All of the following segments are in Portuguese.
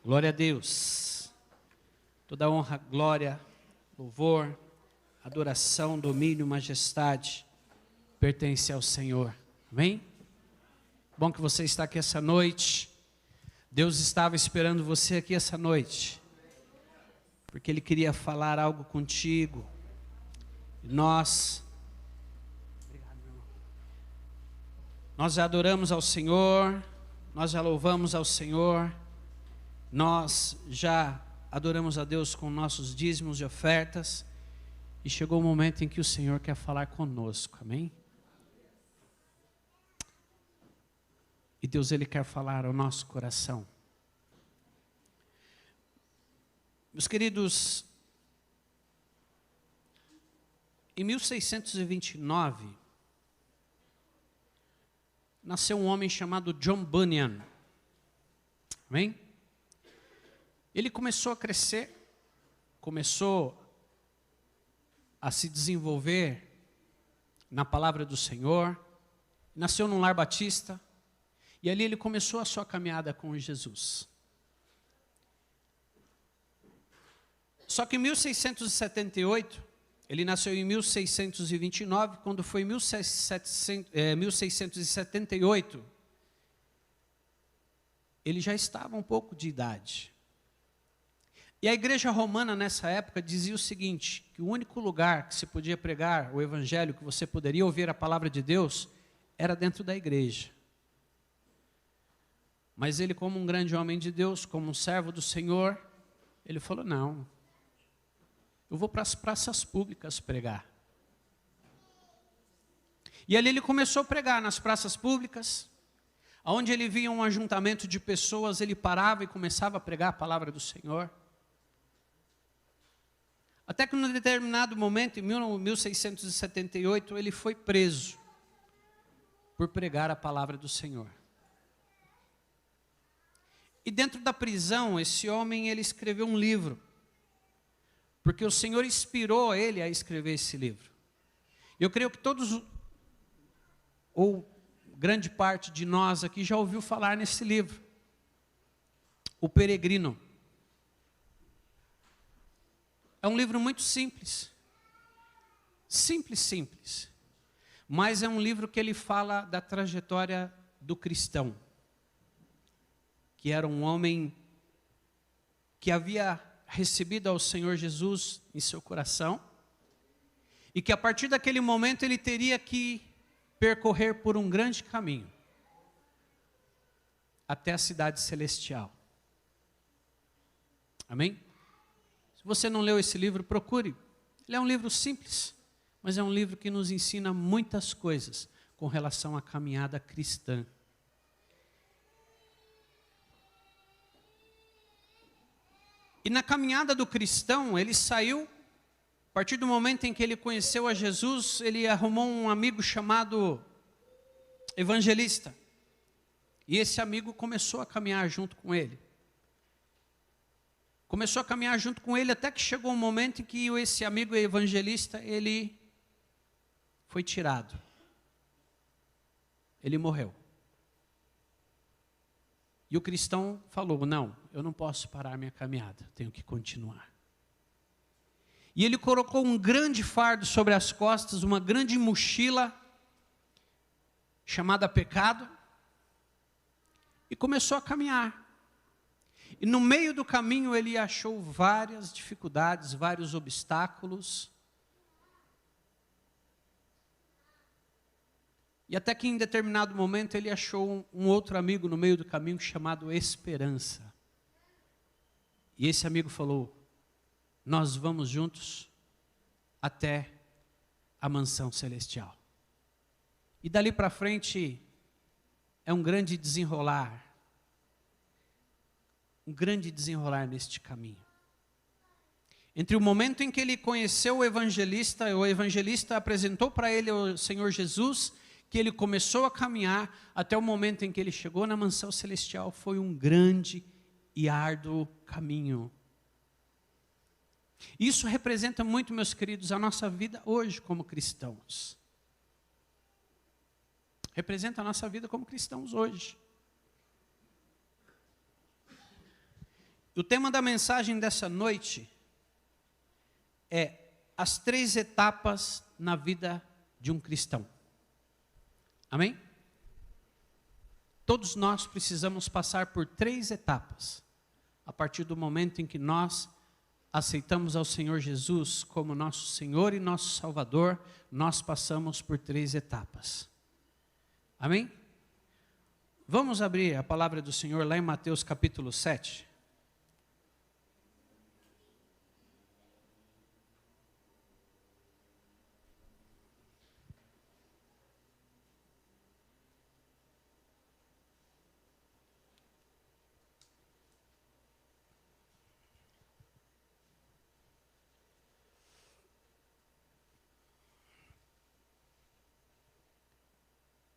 Glória a Deus. Toda honra, glória, louvor, adoração, domínio, majestade pertence ao Senhor. Amém? Bom que você está aqui essa noite. Deus estava esperando você aqui essa noite, porque Ele queria falar algo contigo. E nós já adoramos ao Senhor, nós já louvamos ao Senhor, nós já adoramos a Deus com nossos dízimos e ofertas, e chegou o momento em que o Senhor quer falar conosco, amém? E Deus, Ele quer falar ao nosso coração. Meus queridos, em 1629, nasceu um homem chamado John Bunyan, amém? Ele começou a crescer, começou a se desenvolver na palavra do Senhor, nasceu num lar batista, e ali ele começou a sua caminhada com Jesus. Só que em 1678, ele nasceu em 1629, quando foi em 1678, ele já estava um pouco de idade. E a igreja romana nessa época dizia o seguinte, que o único lugar que se podia pregar o evangelho, que você poderia ouvir a palavra de Deus, era dentro da igreja. Mas ele, como um grande homem de Deus, como um servo do Senhor, ele falou, não, eu vou para as praças públicas pregar. E ali ele começou a pregar nas praças públicas, onde ele via um ajuntamento de pessoas, ele parava e começava a pregar a palavra do Senhor. Até que num determinado momento, em 1678, ele foi preso por pregar a palavra do Senhor. E dentro da prisão, esse homem, ele escreveu um livro, porque o Senhor inspirou ele a escrever esse livro. Eu creio que todos, ou grande parte de nós aqui, já ouviu falar nesse livro, O Peregrino. É um livro muito simples, simples, mas é um livro que ele fala da trajetória do cristão, que era um homem que havia recebido ao Senhor Jesus em seu coração, e que a partir daquele momento ele teria que percorrer por um grande caminho, até a cidade celestial. Amém? Se você não leu esse livro, procure. Ele é um livro simples, mas é um livro que nos ensina muitas coisas com relação à caminhada cristã. E na caminhada do cristão, ele saiu, a partir do momento em que ele conheceu a Jesus, ele arrumou um amigo chamado evangelista. E esse amigo começou a caminhar junto com ele. Começou a caminhar junto com ele até que chegou um momento em que esse amigo evangelista, ele foi tirado. Ele morreu. E o cristão falou, não, eu não posso parar minha caminhada, tenho que continuar. E ele colocou um grande fardo sobre as costas, uma grande mochila, chamada pecado, e começou a caminhar. E no meio do caminho ele achou várias dificuldades, vários obstáculos. E até que em determinado momento ele achou um outro amigo no meio do caminho chamado Esperança. E esse amigo falou, nós vamos juntos até a mansão celestial. E dali para frente é um grande desenrolar. Um grande desenrolar neste caminho. Entre o momento em que ele conheceu o evangelista apresentou para ele o Senhor Jesus, que ele começou a caminhar, até o momento em que ele chegou na mansão celestial, foi um grande e árduo caminho. Isso representa muito, meus queridos, a nossa vida hoje como cristãos. Representa a nossa vida como cristãos hoje. O tema da mensagem dessa noite é as 3 etapas na vida de um cristão. Amém? Todos nós precisamos passar por 3 etapas. A partir do momento em que nós aceitamos ao Senhor Jesus como nosso Senhor e nosso Salvador, nós passamos por 3 etapas. Amém? Vamos abrir a palavra do Senhor lá em Mateus capítulo 7.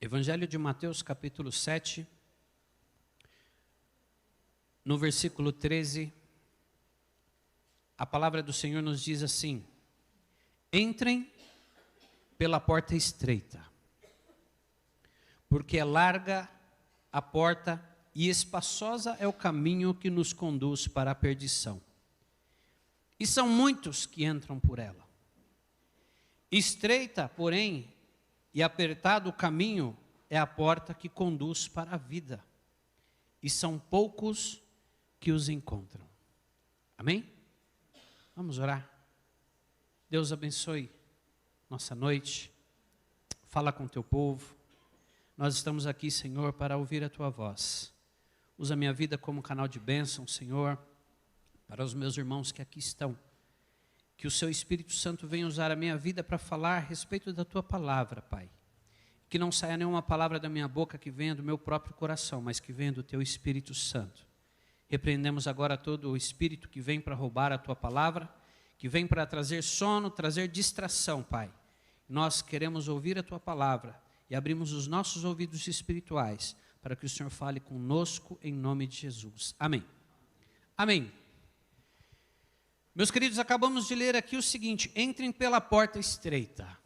Evangelho de Mateus, capítulo 7, no versículo 13, a palavra do Senhor nos diz assim: entrem pela porta estreita, porque é larga a porta e espaçosa é o caminho que nos conduz para a perdição. E são muitos que entram por ela. Estreita, porém, e apertado o caminho é a porta que conduz para a vida, e são poucos que os encontram. Amém? Vamos orar. Deus abençoe nossa noite, fala com teu povo. Nós estamos aqui, Senhor, para ouvir a tua voz. Usa minha vida como canal de bênção, Senhor, para os meus irmãos que aqui estão. Que o seu Espírito Santo venha usar a minha vida para falar a respeito da tua palavra, Pai. Que não saia nenhuma palavra da minha boca que venha do meu próprio coração, mas que venha do teu Espírito Santo. Repreendemos agora todo o espírito que vem para roubar a tua palavra, que vem para trazer sono, trazer distração, Pai. Nós queremos ouvir a tua palavra e abrimos os nossos ouvidos espirituais para que o Senhor fale conosco em nome de Jesus. Amém. Amém. Meus queridos, acabamos de ler aqui o seguinte: entrem pela porta estreita.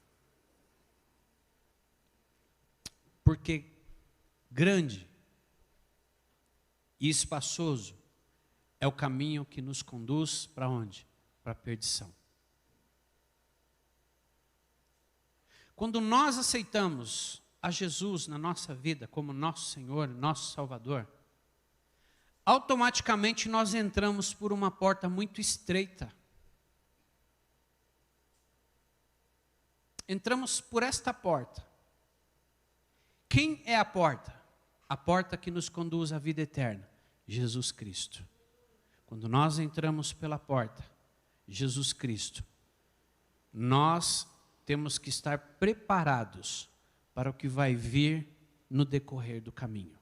Porque grande e espaçoso é o caminho que nos conduz para onde? Para a perdição. Quando nós aceitamos a Jesus na nossa vida como nosso Senhor, nosso Salvador, automaticamente nós entramos por uma porta muito estreita. Entramos por esta porta. Quem é a porta? A porta que nos conduz à vida eterna, Jesus Cristo. Quando nós entramos pela porta, Jesus Cristo, nós temos que estar preparados para o que vai vir no decorrer do caminho.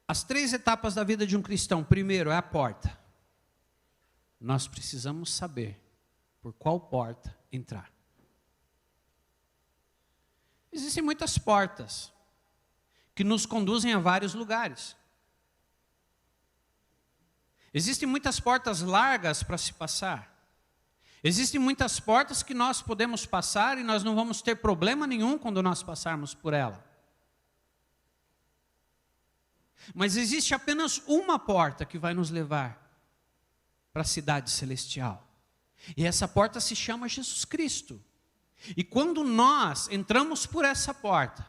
As 3 etapas da vida de um cristão. Primeiro é a porta. Nós precisamos saber por qual porta entrar. Existem muitas portas que nos conduzem a vários lugares. Existem muitas portas largas para se passar. Existem muitas portas que nós podemos passar e nós não vamos ter problema nenhum quando nós passarmos por ela. Mas existe apenas uma porta que vai nos levar para a cidade celestial. E essa porta se chama Jesus Cristo. E quando nós entramos por essa porta,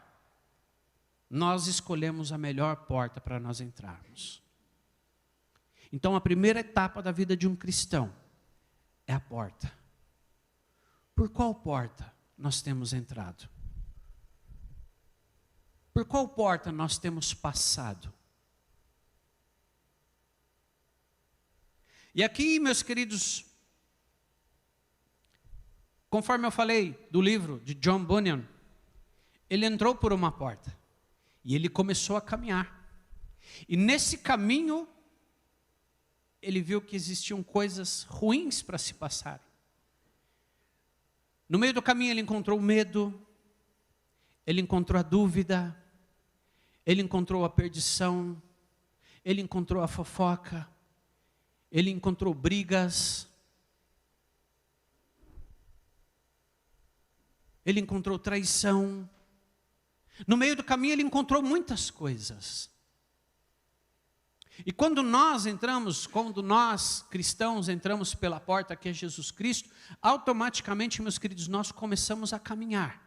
nós escolhemos a melhor porta para nós entrarmos. Então a primeira etapa da vida de um cristão é a porta. Por qual porta nós temos entrado? Por qual porta nós temos passado? E aqui, meus queridos, conforme eu falei do livro de John Bunyan, ele entrou por uma porta e ele começou a caminhar. E nesse caminho, ele viu que existiam coisas ruins para se passar. No meio do caminho ele encontrou o medo, ele encontrou a dúvida, ele encontrou a perdição, ele encontrou a fofoca, ele encontrou brigas, ele encontrou traição. No meio do caminho ele encontrou muitas coisas. E quando nós cristãos entramos pela porta que é Jesus Cristo, automaticamente, meus queridos, nós começamos a caminhar.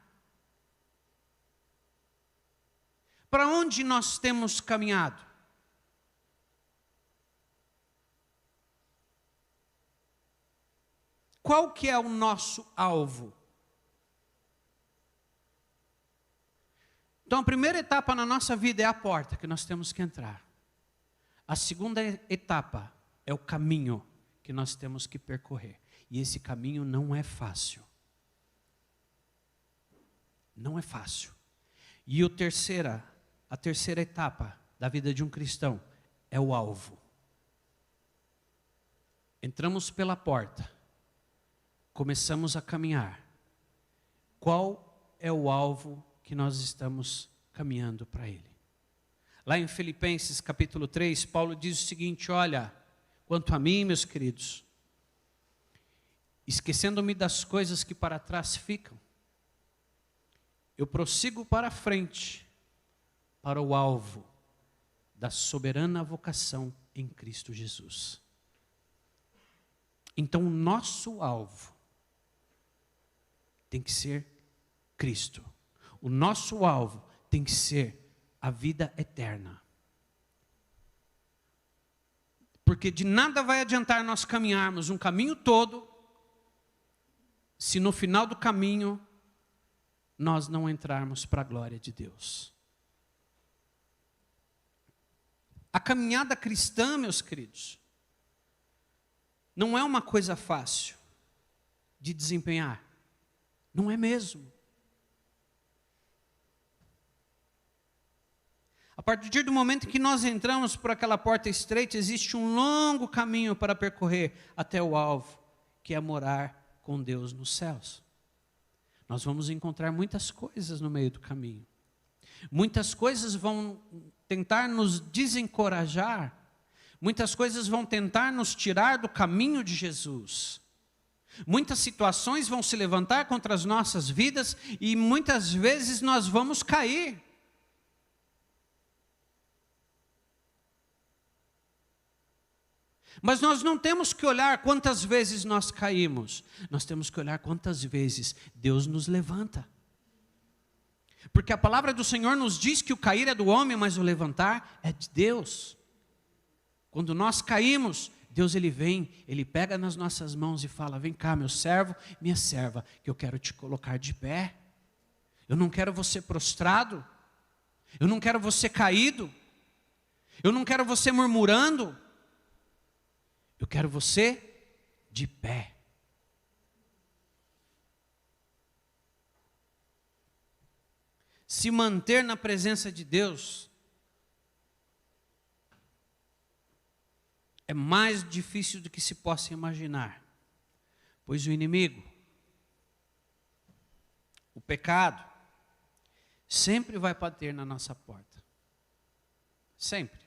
Para onde nós temos caminhado? Qual que é o nosso alvo? Então, a primeira etapa na nossa vida é a porta que nós temos que entrar. A segunda etapa é o caminho que nós temos que percorrer. E esse caminho não é fácil. Não é fácil. E a terceira etapa da vida de um cristão é o alvo. Entramos pela porta. Começamos a caminhar. Qual é o alvo que nós estamos caminhando para ele? Lá em Filipenses capítulo 3, Paulo diz o seguinte: olha, quanto a mim, meus queridos, esquecendo-me das coisas que para trás ficam, eu prossigo para a frente, para o alvo da soberana vocação em Cristo Jesus. Então, o nosso alvo tem que ser Cristo. O nosso alvo tem que ser a vida eterna. Porque de nada vai adiantar nós caminharmos um caminho todo, se no final do caminho nós não entrarmos para a glória de Deus. A caminhada cristã, meus queridos, não é uma coisa fácil de desempenhar. Não é mesmo. A partir do momento que nós entramos por aquela porta estreita, existe um longo caminho para percorrer até o alvo, que é morar com Deus nos céus. Nós vamos encontrar muitas coisas no meio do caminho. Muitas coisas vão tentar nos desencorajar. Muitas coisas vão tentar nos tirar do caminho de Jesus. Muitas situações vão se levantar contra as nossas vidas e muitas vezes nós vamos cair. Mas nós não temos que olhar quantas vezes nós caímos. Nós temos que olhar quantas vezes Deus nos levanta. Porque a palavra do Senhor nos diz que o cair é do homem, mas o levantar é de Deus. Quando nós caímos, Deus ele vem, ele pega nas nossas mãos e fala: vem cá, meu servo, minha serva, que eu quero te colocar de pé. Eu não quero você prostrado. Eu não quero você caído. Eu não quero você murmurando. Eu quero você de pé. Se manter na presença de Deus é mais difícil do que se possa imaginar, pois o inimigo, o pecado, sempre vai bater na nossa porta. Sempre.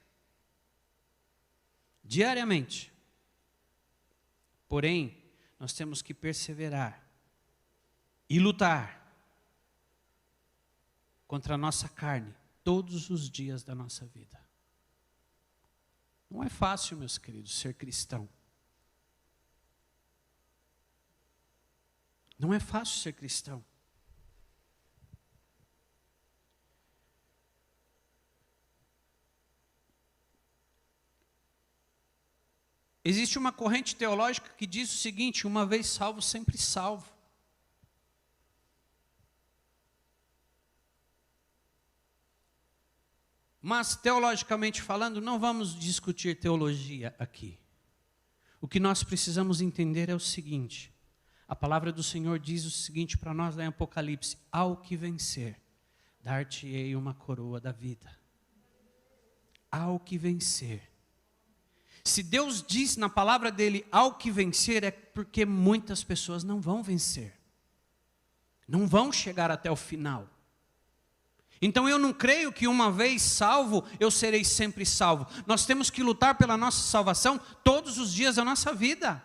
Diariamente. Porém, nós temos que perseverar e lutar contra a nossa carne todos os dias da nossa vida. Não é fácil, meus queridos, ser cristão. Não é fácil ser cristão. Existe uma corrente teológica que diz o seguinte: uma vez salvo, sempre salvo. Mas, teologicamente falando, não vamos discutir teologia aqui. O que nós precisamos entender é o seguinte: a palavra do Senhor diz o seguinte para nós lá em Apocalipse: ao que vencer, dar-te-ei uma coroa da vida. Ao que vencer. Se Deus diz na palavra dele ao que vencer, é porque muitas pessoas não vão vencer. Não vão chegar até o final. Então eu não creio que uma vez salvo, eu serei sempre salvo. Nós temos que lutar pela nossa salvação todos os dias da nossa vida.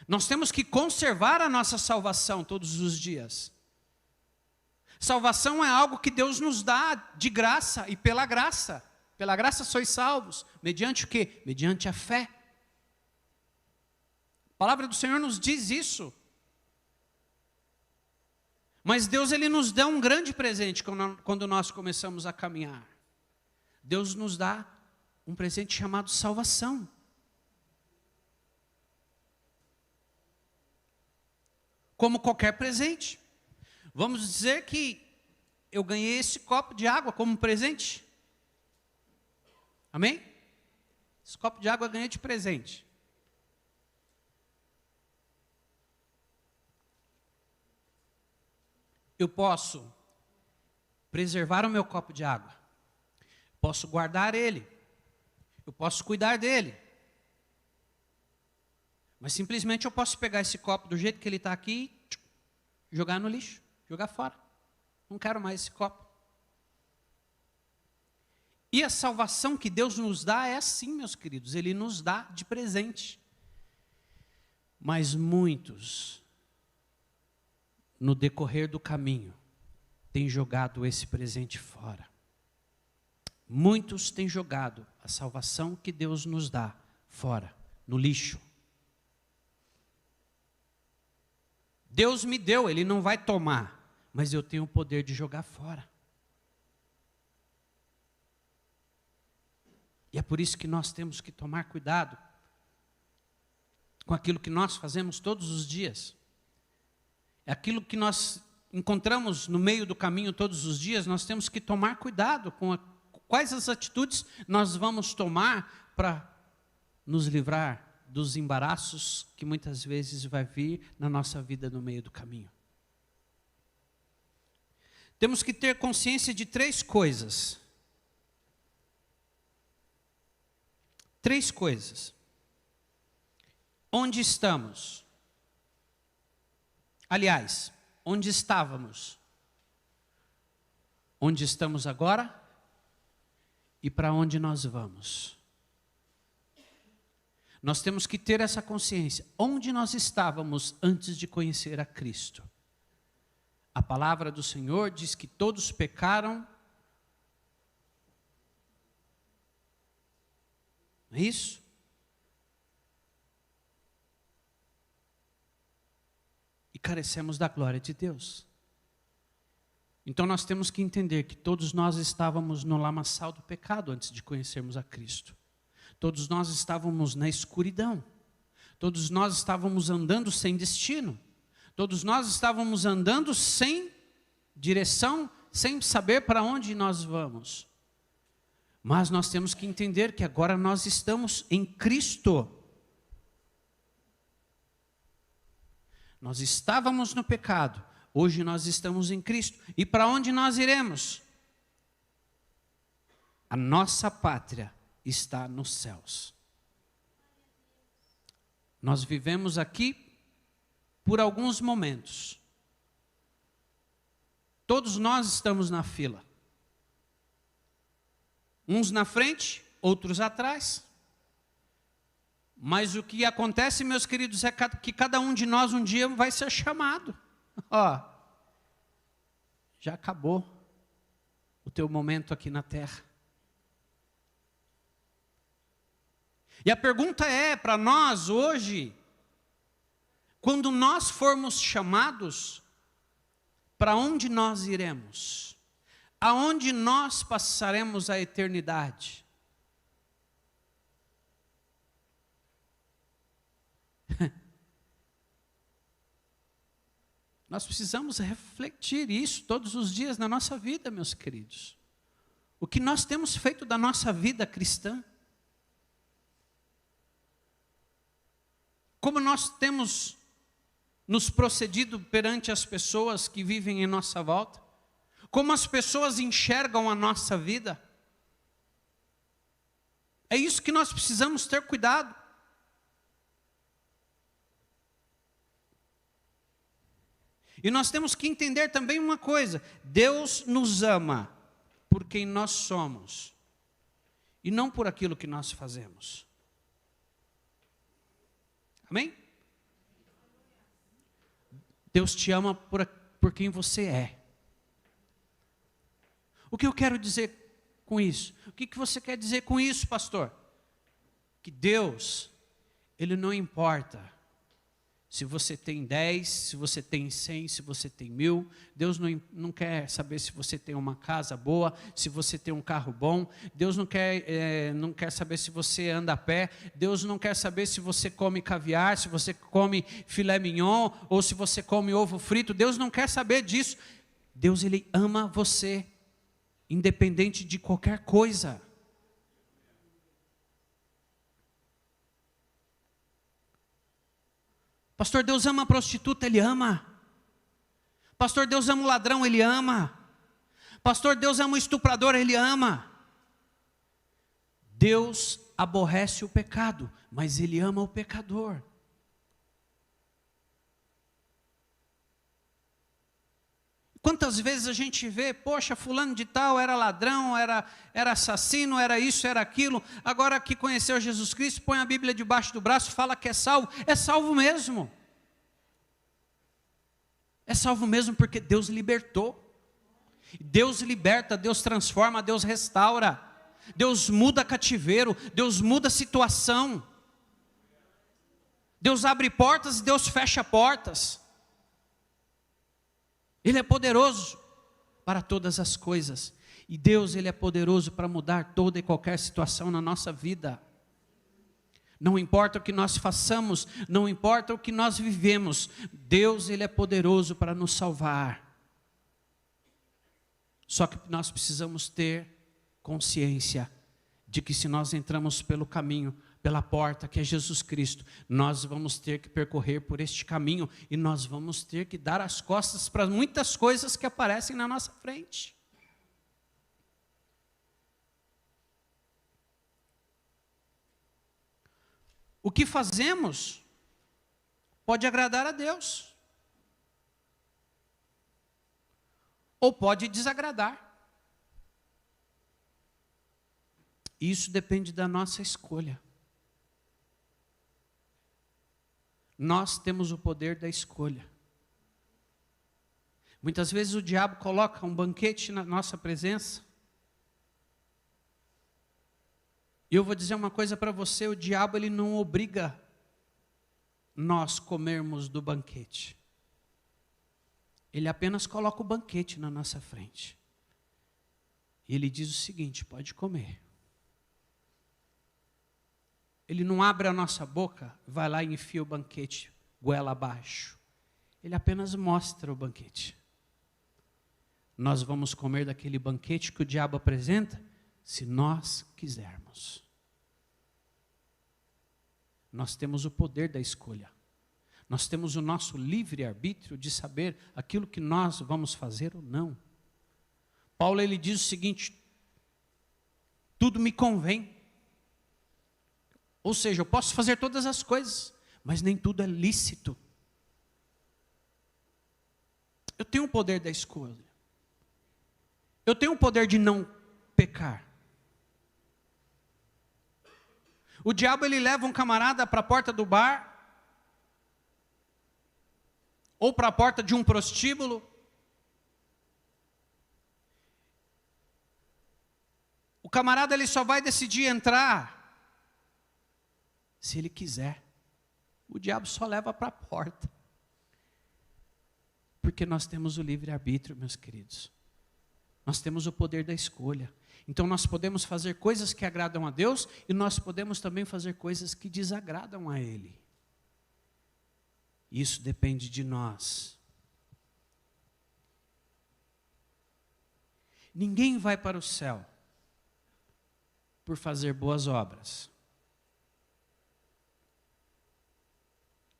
Nós temos que conservar a nossa salvação todos os dias. Salvação é algo que Deus nos dá de graça e pela graça. Pela graça sois salvos. Mediante o quê? Mediante a fé. A palavra do Senhor nos diz isso. Mas Deus, Ele nos dá um grande presente quando nós começamos a caminhar. Deus nos dá um presente chamado salvação. Como qualquer presente. Vamos dizer que eu ganhei esse copo de água como presente. Amém? Esse copo de água eu ganhei de presente. Eu posso preservar o meu copo de água. Posso guardar ele. Eu posso cuidar dele. Mas simplesmente eu posso pegar esse copo do jeito que ele está aqui e jogar no lixo, jogar fora. Não quero mais esse copo. E a salvação que Deus nos dá é assim, meus queridos. Ele nos dá de presente. Mas muitos, no decorrer do caminho, têm jogado esse presente fora. Muitos têm jogado a salvação que Deus nos dá fora, no lixo. Deus me deu, Ele não vai tomar, mas eu tenho o poder de jogar fora. E é por isso que nós temos que tomar cuidado com aquilo que nós fazemos todos os dias. É aquilo que nós encontramos no meio do caminho todos os dias, nós temos que tomar cuidado com quais as atitudes nós vamos tomar para nos livrar dos embaraços que muitas vezes vai vir na nossa vida no meio do caminho. Temos que ter consciência de 3 coisas. 3 coisas. Onde estamos? Aliás, onde estávamos? Onde estamos agora? E para onde nós vamos? Nós temos que ter essa consciência. Onde nós estávamos antes de conhecer a Cristo? A palavra do Senhor diz que todos pecaram. Não é isso? E carecemos da glória de Deus. Então nós temos que entender que todos nós estávamos no lamaçal do pecado antes de conhecermos a Cristo. Todos nós estávamos na escuridão. Todos nós estávamos andando sem destino. Todos nós estávamos andando sem direção, sem saber para onde nós vamos. Mas nós temos que entender que agora nós estamos em Cristo. Nós estávamos no pecado, hoje nós estamos em Cristo. E para onde nós iremos? A nossa pátria está nos céus. Nós vivemos aqui por alguns momentos. Todos nós estamos na fila. Uns na frente, outros atrás. Mas o que acontece, meus queridos, é que cada um de nós um dia vai ser chamado. Ó, já acabou o teu momento aqui na terra. E a pergunta é para nós hoje, quando nós formos chamados, para onde nós iremos? Aonde nós passaremos a eternidade? Nós precisamos refletir isso todos os dias na nossa vida, meus queridos. O que nós temos feito da nossa vida cristã? Como nós temos nos procedido perante as pessoas que vivem em nossa volta? Como as pessoas enxergam a nossa vida? É isso que nós precisamos ter cuidado. E nós temos que entender também uma coisa: Deus nos ama por quem nós somos e não por aquilo que nós fazemos. Amém? Deus te ama por quem você é. O que eu quero dizer com isso? O que você quer dizer com isso, pastor? Que Deus, Ele não importa se você tem 10, se você tem 100, se você tem 1000. Deus não quer saber se você tem uma casa boa, se você tem um carro bom. Deus não quer saber se você anda a pé. Deus não quer saber se você come caviar, se você come filé mignon, ou se você come ovo frito. Deus não quer saber disso. Deus, Ele ama você, independente de qualquer coisa. Pastor, Deus ama a prostituta, Ele ama. Pastor, Deus ama o ladrão, Ele ama. Pastor, Deus ama o estuprador, Ele ama. Deus aborrece o pecado, mas Ele ama o pecador. Quantas vezes a gente vê, poxa, fulano de tal era ladrão, era assassino, era isso, era aquilo. Agora que conheceu Jesus Cristo, põe a Bíblia debaixo do braço, fala que é salvo mesmo. É salvo mesmo porque Deus libertou. Deus liberta, Deus transforma, Deus restaura. Deus muda cativeiro, Deus muda situação. Deus abre portas e Deus fecha portas. Ele é poderoso para todas as coisas. E Deus, Ele é poderoso para mudar toda e qualquer situação na nossa vida. Não importa o que nós façamos, não importa o que nós vivemos, Deus, Ele é poderoso para nos salvar. Só que nós precisamos ter consciência de que se nós entramos pelo caminho, pela porta que é Jesus Cristo, nós vamos ter que percorrer por este caminho e nós vamos ter que dar as costas para muitas coisas que aparecem na nossa frente. O que fazemos pode agradar a Deus ou pode desagradar. Isso depende da nossa escolha. Nós temos o poder da escolha. Muitas vezes o diabo coloca um banquete na nossa presença. E eu vou dizer uma coisa para você, o diabo ele não obriga nós comermos do banquete. Ele apenas coloca o banquete na nossa frente. E ele diz o seguinte, pode comer. Ele não abre a nossa boca, vai lá e enfia o banquete goela abaixo. Ele apenas mostra o banquete. Nós vamos comer daquele banquete que o diabo apresenta, se nós quisermos. Nós temos o poder da escolha. Nós temos o nosso livre-arbítrio de saber aquilo que nós vamos fazer ou não. Paulo ele diz o seguinte, tudo me convém. Ou seja, eu posso fazer todas as coisas, mas nem tudo é lícito. Eu tenho o poder da escolha. Eu tenho o poder de não pecar. O diabo ele leva um camarada para a porta do bar, ou para a porta de um prostíbulo. O camarada ele só vai decidir entrar se ele quiser. O diabo só leva para a porta. Porque nós temos o livre-arbítrio, meus queridos. Nós temos o poder da escolha. Então nós podemos fazer coisas que agradam a Deus e nós podemos também fazer coisas que desagradam a Ele. Isso depende de nós. Ninguém vai para o céu por fazer boas obras.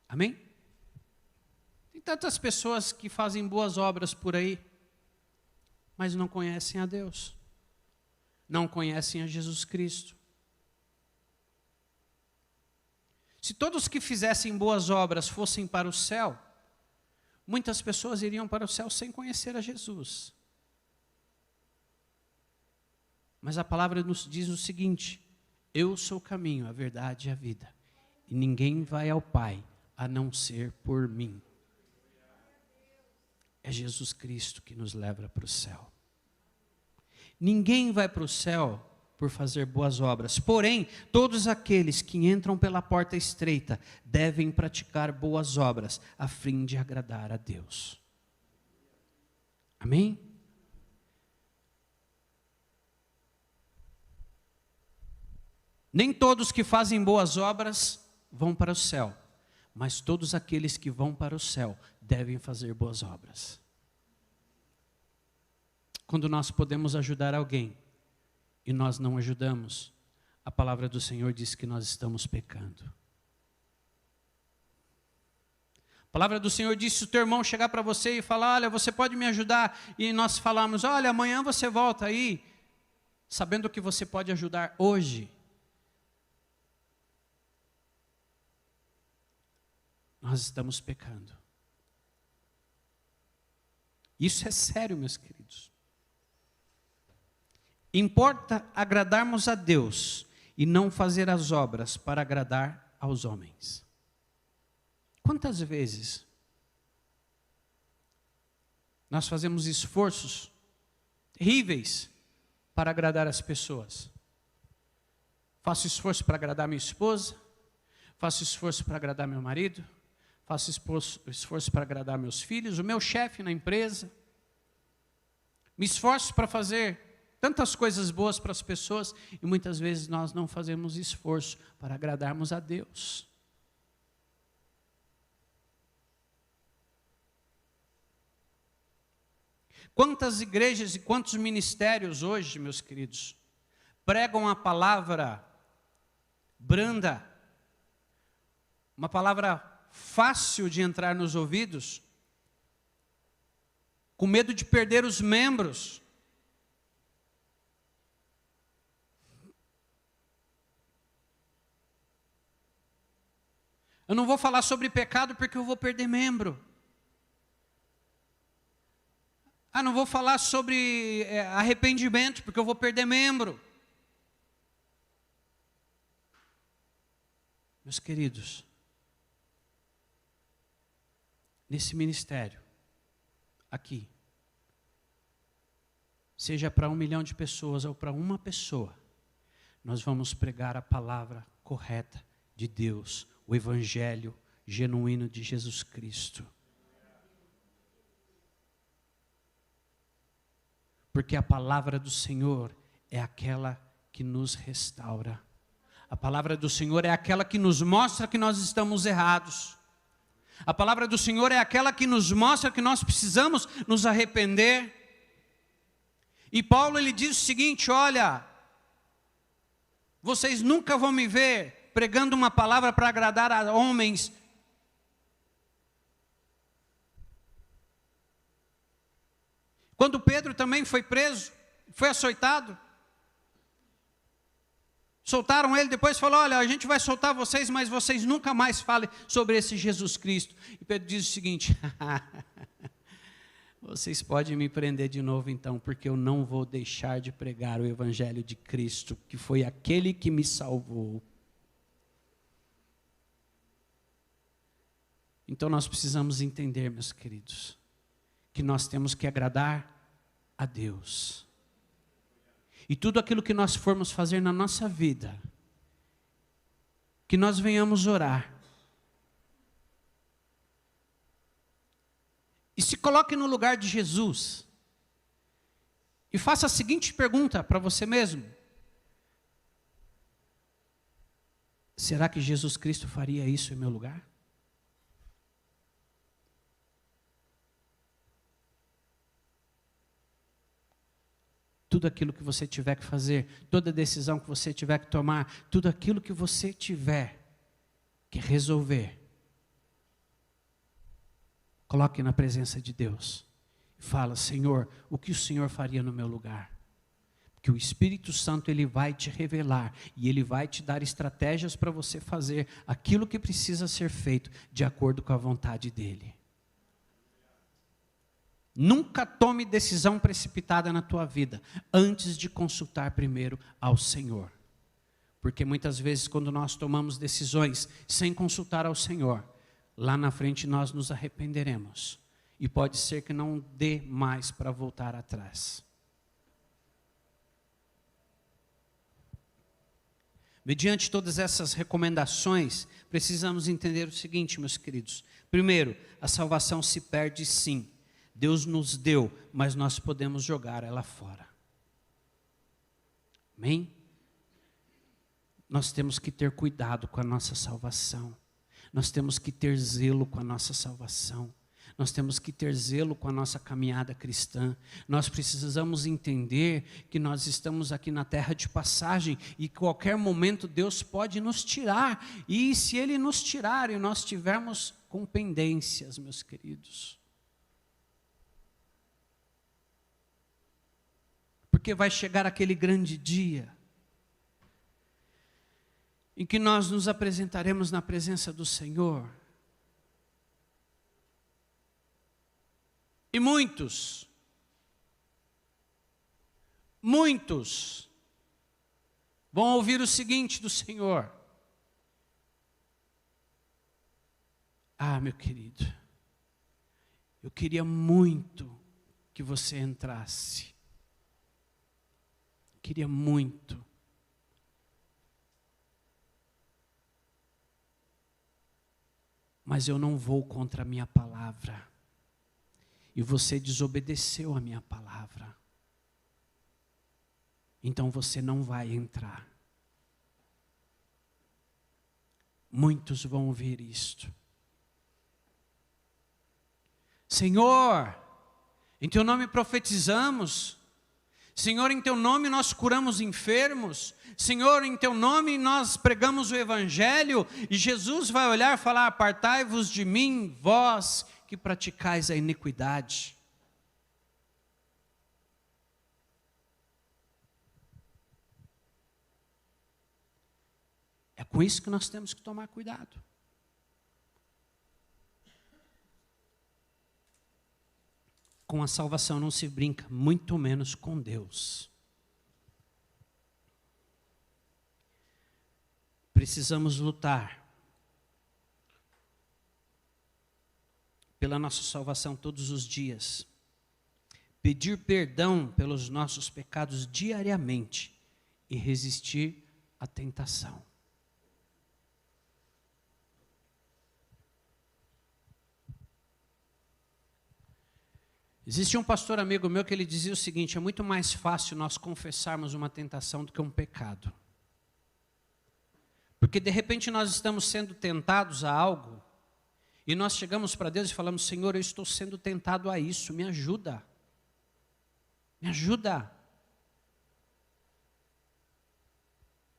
Amém? Tem tantas pessoas que fazem boas obras por aí, mas não conhecem a Deus. Não conhecem a Jesus Cristo. Se todos que fizessem boas obras fossem para o céu, muitas pessoas iriam para o céu sem conhecer a Jesus. Mas a palavra nos diz o seguinte, eu sou o caminho, a verdade e a vida. E ninguém vai ao Pai a não ser por mim. É Jesus Cristo que nos leva para o céu. Ninguém vai para o céu por fazer boas obras. Porém, todos aqueles que entram pela porta estreita devem praticar boas obras, a fim de agradar a Deus. Amém? Nem todos que fazem boas obras vão para o céu, mas todos aqueles que vão para o céu devem fazer boas obras. Quando nós podemos ajudar alguém e nós não ajudamos, a palavra do Senhor diz que nós estamos pecando. A palavra do Senhor diz: se o teu irmão chegar para você e falar, olha, você pode me ajudar, e nós falamos, olha, amanhã você volta aí, sabendo que você pode ajudar hoje, nós estamos pecando. Isso é sério, meus queridos. Importa agradarmos a Deus e não fazer as obras para agradar aos homens. Quantas vezes nós fazemos esforços terríveis para agradar as pessoas? Faço esforço para agradar minha esposa, faço esforço para agradar meu marido, faço esforço para agradar meus filhos, o meu chefe na empresa. Me esforço para fazer tantas coisas boas para as pessoas e muitas vezes nós não fazemos esforço para agradarmos a Deus. Quantas igrejas e quantos ministérios hoje, meus queridos, pregam a palavra branda, uma palavra fácil de entrar nos ouvidos, com medo de perder os membros. Eu não vou falar sobre pecado porque eu vou perder membro. Não vou falar sobre arrependimento porque eu vou perder membro. Meus queridos, nesse ministério, aqui, seja para 1 milhão de pessoas ou para uma pessoa, nós vamos pregar a palavra correta de Deus, o evangelho genuíno de Jesus Cristo. Porque a palavra do Senhor é aquela que nos restaura. A palavra do Senhor é aquela que nos mostra que nós estamos errados. A palavra do Senhor é aquela que nos mostra que nós precisamos nos arrepender. E Paulo, ele diz o seguinte, olha, vocês nunca vão me ver pregando uma palavra para agradar a homens. Quando Pedro também foi preso, foi açoitado, soltaram ele, depois falou, olha, a gente vai soltar vocês, mas vocês nunca mais falem sobre esse Jesus Cristo. E Pedro diz o seguinte, vocês podem me prender de novo então, porque eu não vou deixar de pregar o evangelho de Cristo, que foi aquele que me salvou. Então nós precisamos entender, meus queridos, que nós temos que agradar a Deus. E tudo aquilo que nós formos fazer na nossa vida, que nós venhamos orar. E se coloque no lugar de Jesus. E faça a seguinte pergunta para você mesmo. Será que Jesus Cristo faria isso em meu lugar? Tudo aquilo que você tiver que fazer, toda decisão que você tiver que tomar, tudo aquilo que você tiver que resolver, coloque na presença de Deus. E fala, Senhor, o que o Senhor faria no meu lugar? Porque o Espírito Santo, ele vai te revelar e ele vai te dar estratégias para você fazer aquilo que precisa ser feito de acordo com a vontade dele. Nunca tome decisão precipitada na tua vida, antes de consultar primeiro ao Senhor. Porque muitas vezes quando nós tomamos decisões sem consultar ao Senhor, lá na frente nós nos arrependeremos. E pode ser que não dê mais para voltar atrás. Mediante todas essas recomendações, precisamos entender o seguinte, meus queridos. Primeiro, a salvação se perde sim. Deus nos deu, mas nós podemos jogar ela fora. Amém? Nós temos que ter cuidado com a nossa salvação. Nós temos que ter zelo com a nossa salvação. Nós temos que ter zelo com a nossa caminhada cristã. Nós precisamos entender que nós estamos aqui na terra de passagem e qualquer momento Deus pode nos tirar. E se Ele nos tirar e nós tivermos com pendências, meus queridos. Porque vai chegar aquele grande dia em que nós nos apresentaremos na presença do Senhor. E muitos vão ouvir o seguinte do Senhor: ah, meu querido, eu queria muito que você entrasse. Queria muito. Mas eu não vou contra a minha palavra. E você desobedeceu a minha palavra. Então você não vai entrar. Muitos vão ouvir isto. Senhor, em teu nome profetizamos. Senhor, em teu nome nós curamos enfermos. Senhor, em teu nome nós pregamos o evangelho. E Jesus vai olhar e falar: apartai-vos de mim, vós que praticais a iniquidade. É com isso que nós temos que tomar cuidado. Com a salvação não se brinca, muito menos com Deus. Precisamos lutar pela nossa salvação todos os dias. Pedir perdão pelos nossos pecados diariamente e resistir à tentação. Existia um pastor amigo meu que ele dizia o seguinte: é muito mais fácil nós confessarmos uma tentação do que um pecado. Porque de repente nós estamos sendo tentados a algo, e nós chegamos para Deus e falamos: Senhor, eu estou sendo tentado a isso, me ajuda. Me ajuda.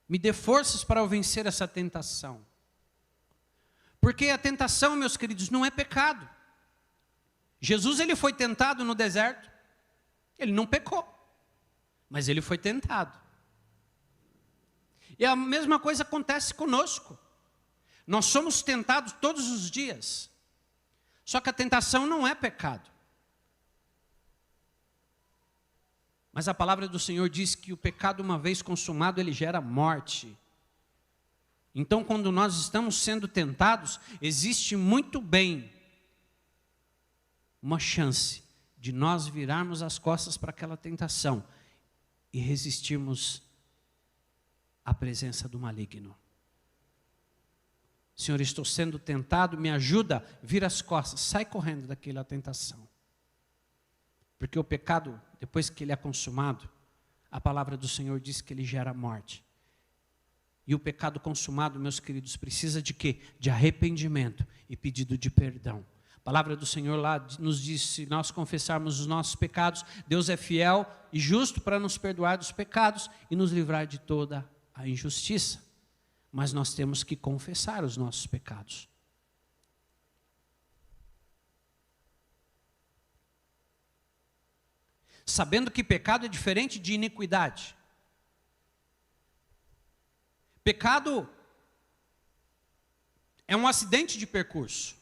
Me dê forças para eu vencer essa tentação. Porque a tentação, meus queridos, não é pecado. Jesus, ele foi tentado no deserto, ele não pecou, mas ele foi tentado. E a mesma coisa acontece conosco. Nós somos tentados todos os dias. Só que a tentação não é pecado. Mas a palavra do Senhor diz que o pecado, uma vez consumado, ele gera morte. Então, quando nós estamos sendo tentados, existe muito bem uma chance de nós virarmos as costas para aquela tentação e resistirmos à presença do maligno. Senhor, estou sendo tentado, me ajuda, vira as costas, sai correndo daquela tentação. Porque o pecado, depois que ele é consumado, a palavra do Senhor diz que ele gera morte. E o pecado consumado, meus queridos, precisa de quê? De arrependimento e pedido de perdão. A palavra do Senhor lá nos diz: se nós confessarmos os nossos pecados, Deus é fiel e justo para nos perdoar dos pecados e nos livrar de toda a injustiça. Mas nós temos que confessar os nossos pecados. Sabendo que pecado é diferente de iniquidade. Pecado é um acidente de percurso.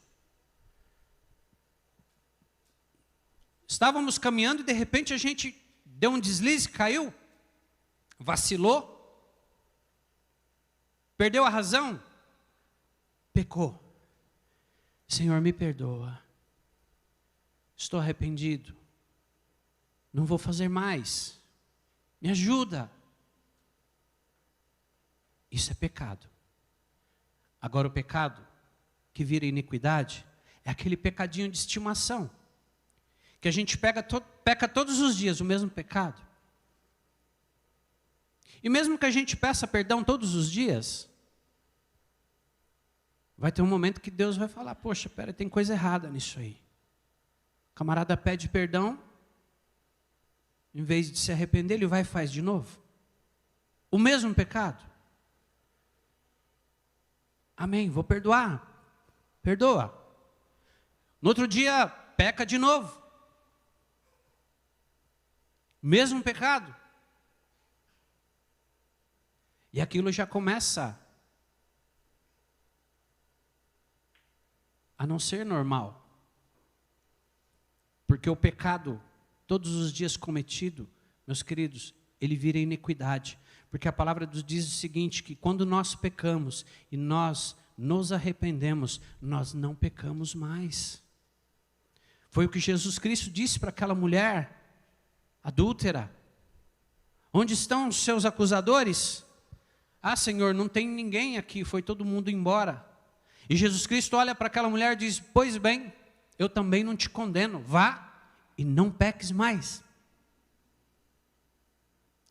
Estávamos caminhando e de repente a gente deu um deslize, caiu, vacilou, perdeu a razão, pecou. Senhor, me perdoa. Estou arrependido. Não vou fazer mais. Me ajuda. Isso é pecado. Agora o pecado que vira iniquidade é aquele pecadinho de estimação, que a gente peca todos os dias o mesmo pecado. E mesmo que a gente peça perdão todos os dias, vai ter um momento que Deus vai falar, poxa, pera, tem coisa errada nisso aí. O camarada pede perdão, em vez de se arrepender, ele vai e faz de novo. O mesmo pecado. Amém, vou perdoar. Perdoa. No outro dia, peca de novo. Mesmo pecado. E aquilo já começa a não ser normal. Porque o pecado, todos os dias cometido, meus queridos, ele vira iniquidade. Porque a palavra diz o seguinte, que quando nós pecamos e nós nos arrependemos, nós não pecamos mais. Foi o que Jesus Cristo disse para aquela mulher adúltera. Onde estão os seus acusadores? Ah, Senhor, não tem ninguém aqui, foi todo mundo embora. E Jesus Cristo olha para aquela mulher e diz, pois bem, eu também não te condeno, vá e não peques mais.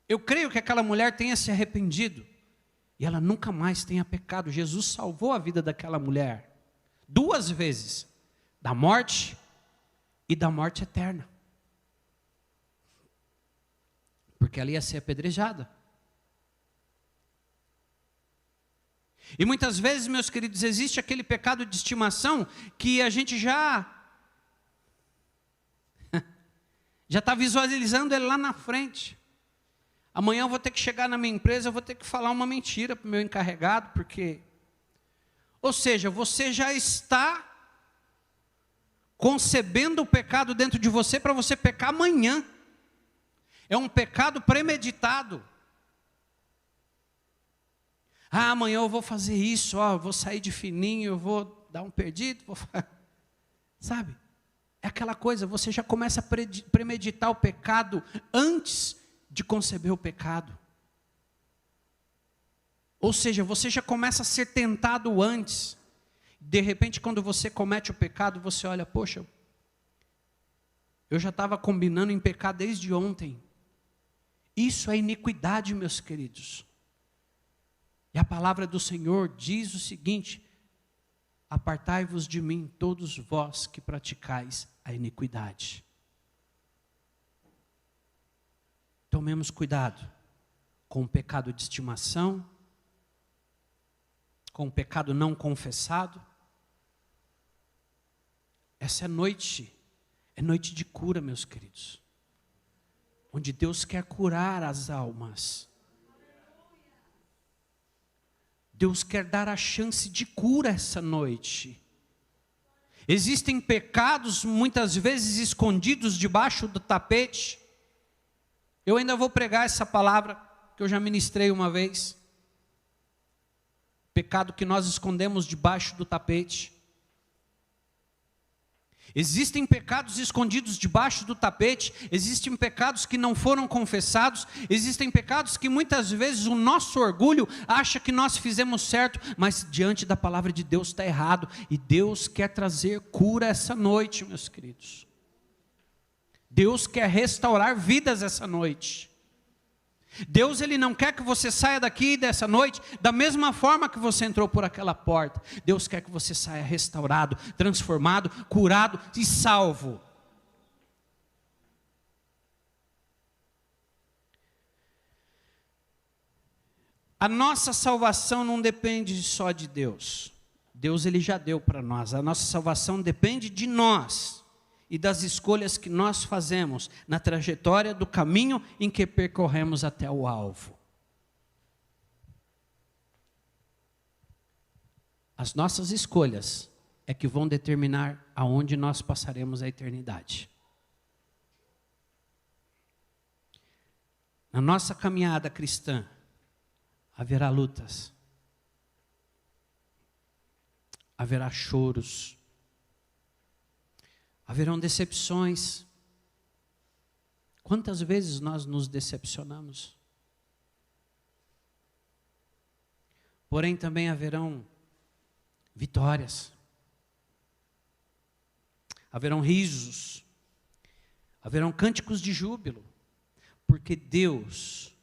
Eu creio que aquela mulher tenha se arrependido e ela nunca mais tenha pecado. Jesus salvou a vida daquela mulher 2 vezes, da morte e da morte eterna. Porque ela ia ser apedrejada. E muitas vezes, meus queridos, existe aquele pecado de estimação que a gente já está visualizando ele lá na frente. Amanhã eu vou ter que chegar na minha empresa, eu vou ter que falar uma mentira para o meu encarregado, porque... Ou seja, você já está concebendo o pecado dentro de você para você pecar amanhã. É um pecado premeditado. Ah, amanhã eu vou fazer isso, eu vou sair de fininho, eu vou dar um perdido, sabe? É aquela coisa, você já começa a premeditar o pecado antes de conceber o pecado. Ou seja, você já começa a ser tentado antes. De repente, quando você comete o pecado, você olha, poxa, eu já estava combinando em pecar desde ontem. Isso é iniquidade, meus queridos. E a palavra do Senhor diz o seguinte, apartai-vos de mim, todos vós que praticais a iniquidade. Tomemos cuidado com o pecado de estimação, com o pecado não confessado. Essa é noite de cura, meus queridos. Onde Deus quer curar as almas. Deus quer dar a chance de cura essa noite. Existem pecados muitas vezes escondidos debaixo do tapete. Eu ainda vou pregar essa palavra que eu já ministrei uma vez. Pecado que nós escondemos debaixo do tapete. Existem pecados escondidos debaixo do tapete, existem pecados que não foram confessados, existem pecados que muitas vezes o nosso orgulho acha que nós fizemos certo, mas diante da palavra de Deus está errado, e Deus quer trazer cura essa noite, meus queridos. Deus quer restaurar vidas essa noite. Deus, Ele não quer que você saia daqui dessa noite da mesma forma que você entrou por aquela porta. Deus quer que você saia restaurado, transformado, curado e salvo. A nossa salvação não depende só de Deus. Deus, Ele já deu para nós. A nossa salvação depende de nós e das escolhas que nós fazemos na trajetória do caminho em que percorremos até o alvo. As nossas escolhas é que vão determinar aonde nós passaremos a eternidade. Na nossa caminhada cristã, haverá lutas, haverá choros, haverão decepções. Quantas vezes nós nos decepcionamos? porém também haverão vitórias, haverão risos, haverão cânticos de júbilo, porque Deus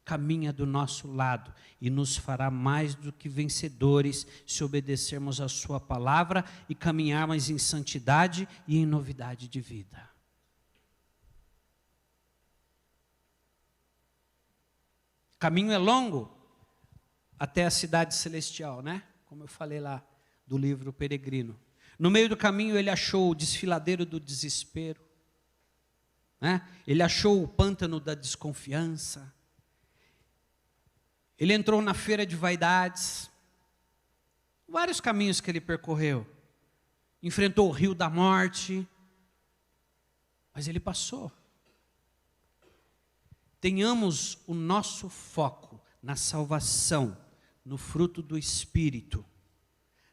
caminha do nosso lado e nos fará mais do que vencedores se obedecermos a sua palavra e caminharmos em santidade e em novidade de vida. O caminho é longo até a cidade celestial, né? Como eu falei lá do livro Peregrino. No meio do caminho ele achou o desfiladeiro do desespero, né? Ele achou o pântano da desconfiança. Ele entrou na feira de vaidades. Vários caminhos que ele percorreu. Enfrentou o rio da morte. Mas ele passou. Tenhamos o nosso foco na salvação, no fruto do Espírito,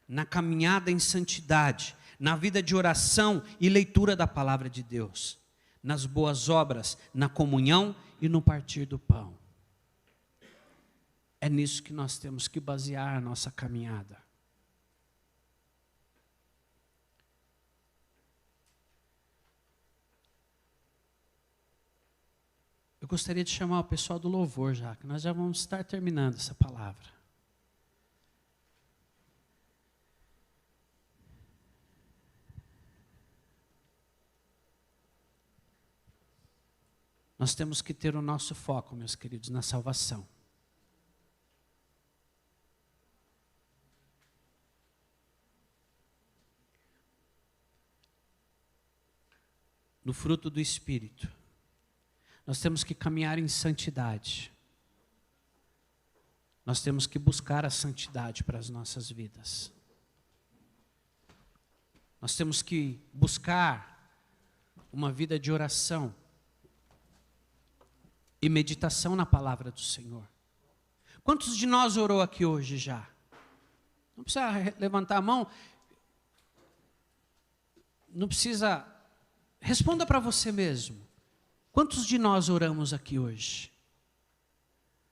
na caminhada em santidade, na vida de oração e leitura da palavra de Deus, nas boas obras, na comunhão e no partir do pão. É nisso que nós temos que basear a nossa caminhada. Eu gostaria de chamar o pessoal do louvor já, que nós já vamos estar terminando essa palavra. Nós temos que ter o nosso foco, meus queridos, na salvação. No fruto do Espírito. Nós temos que caminhar em santidade. Nós temos que buscar a santidade para as nossas vidas. Nós temos que buscar uma vida de oração e meditação na palavra do Senhor. Quantos de nós orou aqui hoje já? Não precisa levantar a mão. Não precisa. Responda para você mesmo. Quantos de nós oramos aqui hoje?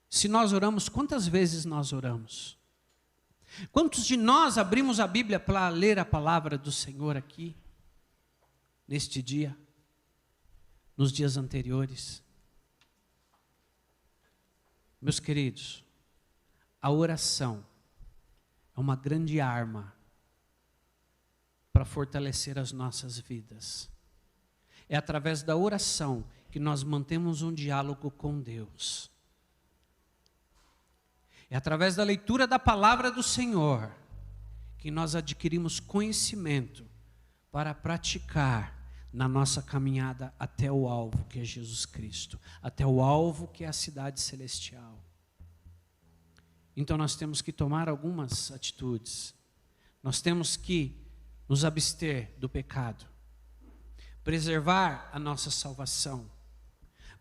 Se nós oramos, quantas vezes nós oramos? Quantos de nós abrimos a Bíblia para ler a palavra do Senhor aqui, neste dia, nos dias anteriores? Meus queridos, a oração é uma grande arma para fortalecer as nossas vidas. É através da oração que nós mantemos um diálogo com Deus. É através da leitura da palavra do Senhor que nós adquirimos conhecimento para praticar na nossa caminhada até o alvo, que é Jesus Cristo, até o alvo, que é a cidade celestial. Então nós temos que tomar algumas atitudes. Nós temos que nos abster do pecado, preservar a nossa salvação,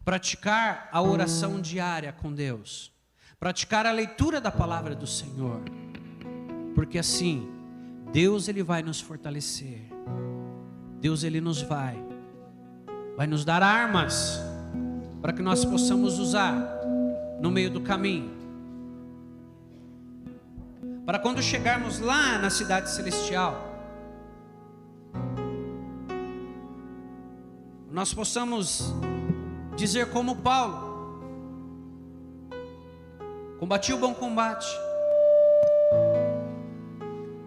praticar a oração diária com Deus, praticar a leitura da palavra do Senhor, porque assim, Deus ele vai nos fortalecer, Deus ele nos vai nos dar armas, para que nós possamos usar no meio do caminho, para quando chegarmos lá na cidade celestial, nós possamos dizer como Paulo: combati o bom combate,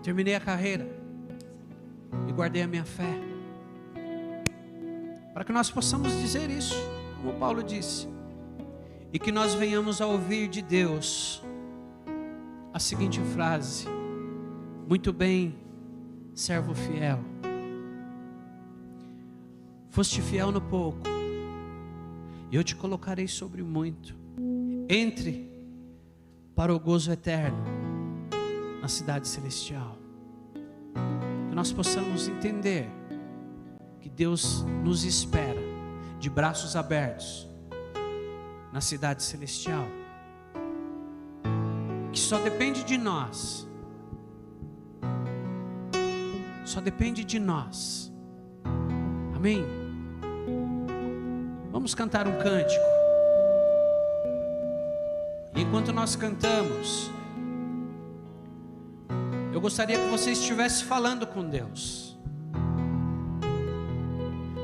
terminei a carreira e guardei a minha fé. Para que nós possamos dizer isso, como Paulo disse, e que nós venhamos a ouvir de Deus a seguinte frase: muito bem, servo fiel, foste fiel no pouco, e eu te colocarei sobre muito. Entre para o gozo eterno na cidade celestial. Que nós possamos entender que Deus nos espera de braços abertos na cidade celestial, que só depende de nós, só depende de nós. Amém? Vamos cantar um cântico. E enquanto nós cantamos, gostaria que você estivesse falando com Deus,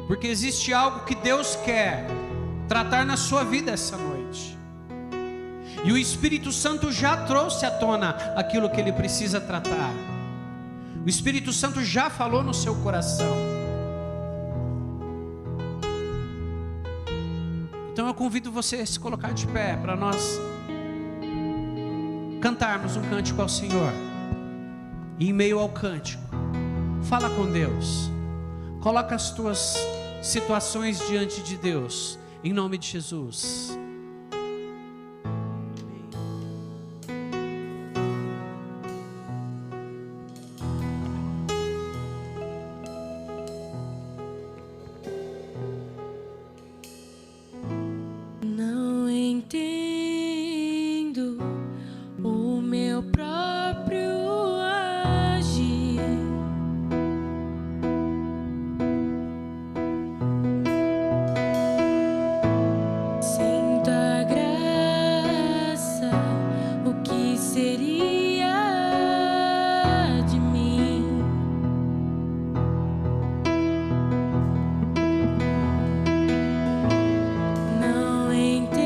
porque existe algo que Deus quer tratar na sua vida essa noite, e o Espírito Santo já trouxe à tona aquilo que Ele precisa tratar. O Espírito Santo já falou no seu coração. Então eu convido você a se colocar de pé para nós cantarmos um cântico ao Senhor. E em meio ao cântico, fala com Deus. Coloca as tuas situações diante de Deus, em nome de Jesus. Não entendo o meu próprio agir. Sinto a graça, o que seria de mim? Não entendo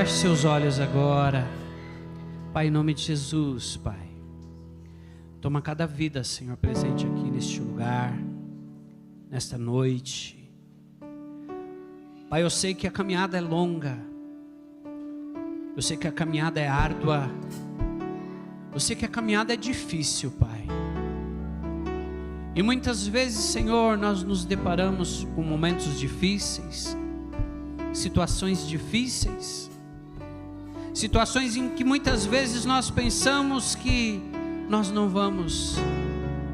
Feche seus olhos agora. Pai, em nome de Jesus, Pai. Toma cada vida, Senhor, presente aqui neste lugar, nesta noite. Pai, eu sei que a caminhada é longa. Eu sei que a caminhada é árdua. Eu sei que a caminhada é difícil, Pai. E muitas vezes, Senhor, nós nos deparamos com momentos difíceis, situações difíceis, situações em que muitas vezes nós pensamos que nós não vamos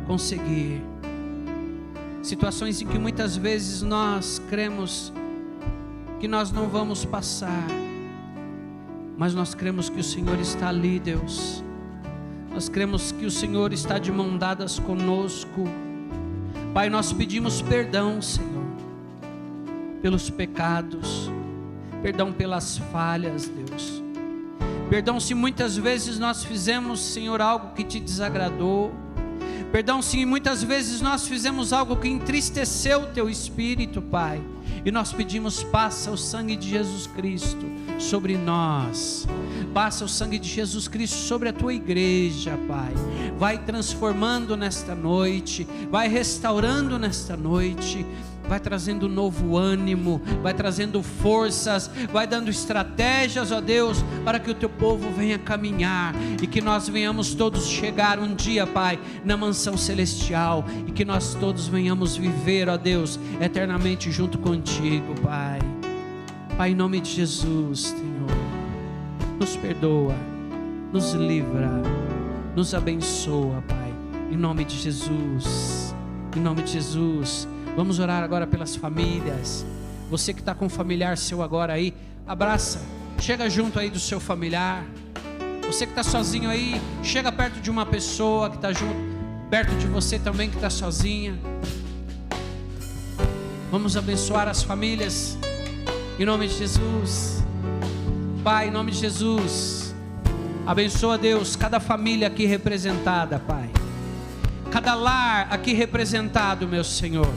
conseguir, situações em que muitas vezes nós cremos que nós não vamos passar, mas nós cremos que o Senhor está ali, Deus. Nós cremos que o Senhor está de mãos dadas conosco. Pai, nós pedimos perdão, Senhor, pelos pecados, perdão pelas falhas, Deus. Perdão se muitas vezes nós fizemos, Senhor, algo que te desagradou. Perdão se muitas vezes nós fizemos algo que entristeceu o teu espírito, Pai. E nós pedimos, passa o sangue de Jesus Cristo sobre nós. Passa o sangue de Jesus Cristo sobre a tua igreja, Pai. Vai transformando nesta noite, vai restaurando nesta noite, vai trazendo novo ânimo, vai trazendo forças, vai dando estratégias, ó Deus, para que o teu povo venha caminhar e que nós venhamos todos chegar um dia, Pai, na mansão celestial, e que nós todos venhamos viver, ó Deus, eternamente junto contigo, Pai. Pai, em nome de Jesus, Senhor, nos perdoa, nos livra, nos abençoa, Pai, em nome de Jesus, em nome de Jesus. Vamos orar agora pelas famílias. Você que está com um familiar seu agora aí, abraça, chega junto aí do seu familiar. Você que está sozinho aí, chega perto de uma pessoa que está junto, perto de você também que está sozinha. Vamos abençoar as famílias, em nome de Jesus. Pai, em nome de Jesus, abençoa, Deus, cada família aqui representada, Pai, cada lar aqui representado, meu Senhor.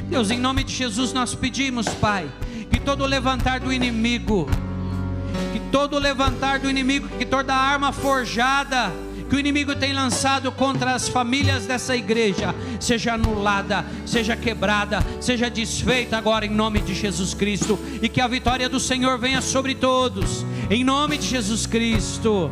Deus, em nome de Jesus nós pedimos, Pai, que todo levantar do inimigo, que toda arma forjada que o inimigo tem lançado contra as famílias dessa igreja, seja anulada, seja quebrada, seja desfeita agora em nome de Jesus Cristo, e que a vitória do Senhor venha sobre todos, em nome de Jesus Cristo.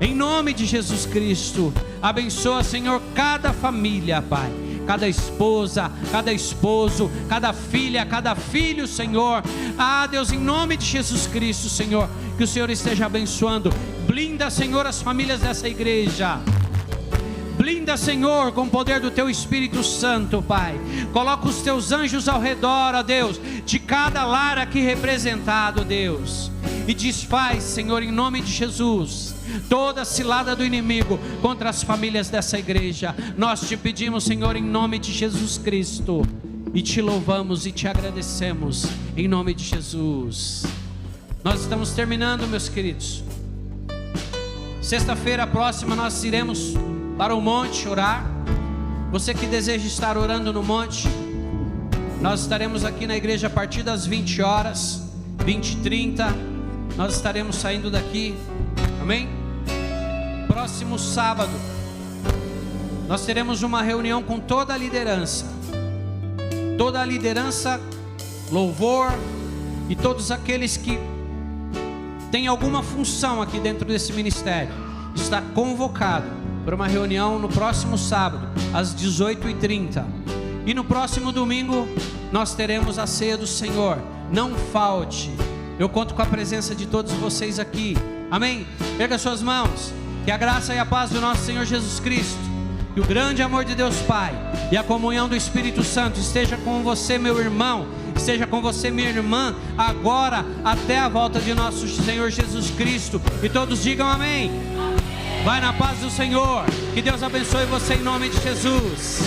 Em nome de Jesus Cristo, abençoa, Senhor, cada família, Pai, cada esposa, cada esposo, cada filha, cada filho, Senhor. Ah, Deus, em nome de Jesus Cristo, Senhor, que o Senhor esteja abençoando. Blinda, Senhor, as famílias dessa igreja. Blinda, Senhor, com o poder do Teu Espírito Santo, Pai. Coloca os Teus anjos ao redor, ó Deus, de cada lar aqui representado, Deus. E desfaz, Senhor, em nome de Jesus, toda cilada do inimigo contra as famílias dessa igreja. Nós te pedimos, Senhor, em nome de Jesus Cristo, e te louvamos e te agradecemos, em nome de Jesus. Nós estamos terminando, meus queridos. Sexta-feira próxima nós iremos para o monte orar. Você que deseja estar orando no monte, nós estaremos aqui na igreja a partir das 20 horas, 20h30, nós estaremos saindo daqui, amém? Próximo sábado, nós teremos uma reunião com toda a liderança, louvor, e todos aqueles que têm alguma função aqui dentro desse ministério. Está convocado para uma reunião no próximo sábado, às 18h30. E no próximo domingo, nós teremos a ceia do Senhor. Não falte, eu conto com a presença de todos vocês aqui, amém? Erga suas mãos. Que a graça e a paz do nosso Senhor Jesus Cristo, que o grande amor de Deus Pai e a comunhão do Espírito Santo esteja com você, meu irmão, esteja com você, minha irmã, agora até a volta de nosso Senhor Jesus Cristo. E todos digam amém. Vai na paz do Senhor. Que Deus abençoe você em nome de Jesus.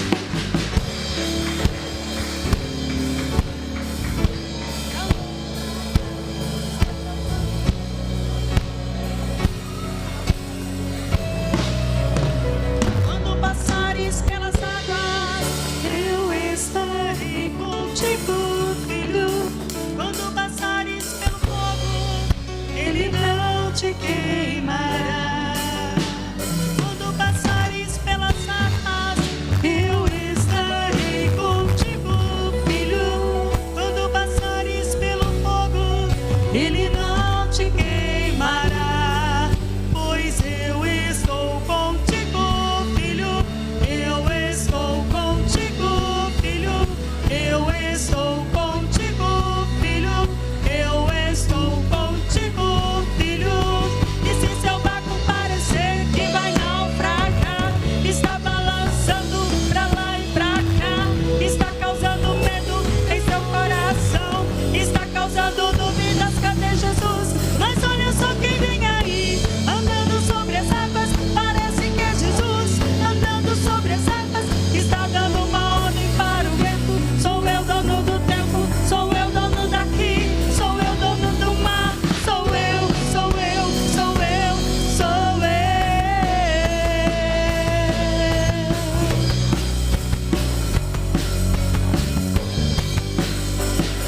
sobre as águas, está dando uma ordem para o vento. Sou eu dono do tempo, sou eu dono daqui, sou eu dono do mar, sou eu, sou eu, sou eu, sou eu.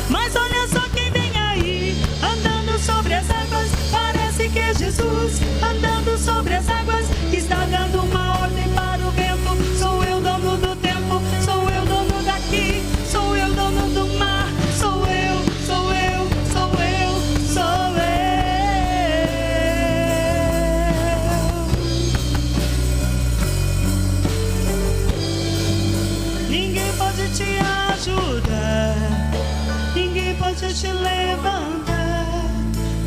Mas olha só quem vem aí, andando sobre as águas. Parece que é Jesus, andando sobre as águas. Está dando uma ordem para o vento. Sou eu dono do tempo, sou eu dono daqui, sou eu dono do mar. Sou eu, sou eu, sou eu, sou eu. Ninguém pode te ajudar, ninguém pode te levantar,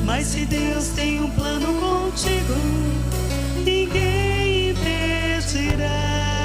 mas se Deus tem um plano contigo, ninguém impedirá.